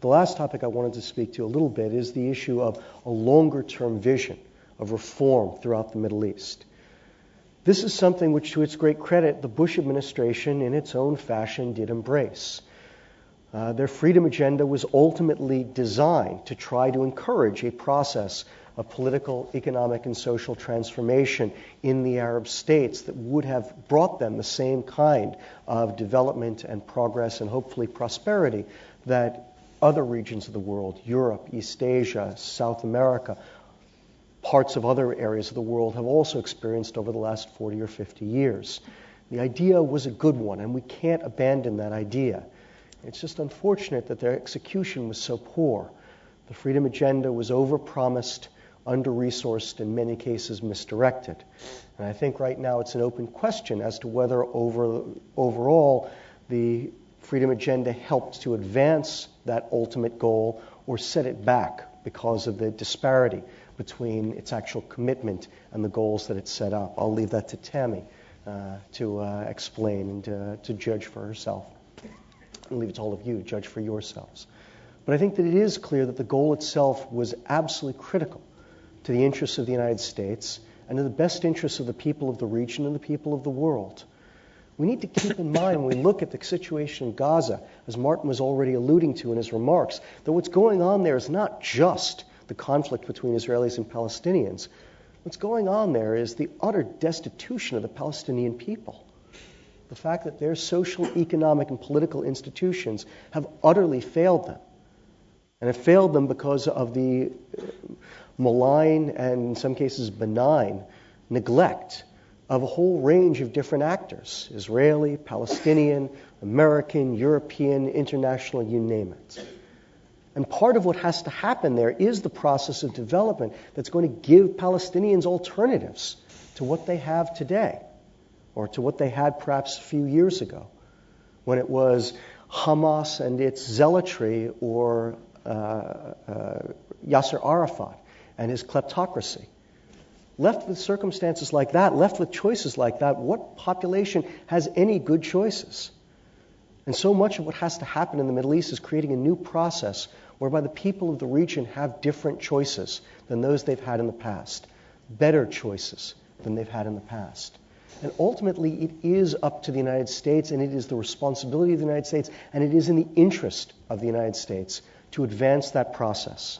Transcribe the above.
The last topic I wanted to speak to a little bit is the issue of a longer-term vision of reform throughout the Middle East. This is something which, to its great credit, the Bush administration, in its own fashion, did embrace. Their freedom agenda was ultimately designed to try to encourage a process of political, economic, and social transformation in the Arab states that would have brought them the same kind of development and progress and hopefully prosperity that other regions of the world, Europe, East Asia, South America, parts of other areas of the world have also experienced over the last 40 or 50 years. The idea was a good one, and we can't abandon that idea. It's just unfortunate that their execution was so poor. The freedom agenda was overpromised, under-resourced, in many cases misdirected. And I think right now it's an open question as to whether overall the freedom agenda helped to advance that ultimate goal or set it back because of the disparity between its actual commitment and the goals that it set up. I'll leave that to Tammy to explain and to judge for herself. I'll leave it to all of you to judge for yourselves. But I think that it is clear that the goal itself was absolutely critical to the interests of the United States and to the best interests of the people of the region and the people of the world. We need to keep in mind when we look at the situation in Gaza, as Martin was already alluding to in his remarks, that what's going on there is not just the conflict between Israelis and Palestinians. What's going on there is the utter destitution of the Palestinian people. The fact that their social, economic, and political institutions have utterly failed them. And have failed them because of the malign and in some cases benign neglect of a whole range of different actors, Israeli, Palestinian, American, European, international, you name it. And part of what has to happen there is the process of development that's going to give Palestinians alternatives to what they have today, or to what they had perhaps a few years ago, when it was Hamas and its zealotry, or Yasser Arafat and his kleptocracy. Left with circumstances like that, left with choices like that, what population has any good choices? And so much of what has to happen in the Middle East is creating a new process whereby the people of the region have different choices than those they've had in the past, better choices than they've had in the past. And ultimately, it is up to the United States, and it is the responsibility of the United States, and it is in the interest of the United States to advance that process.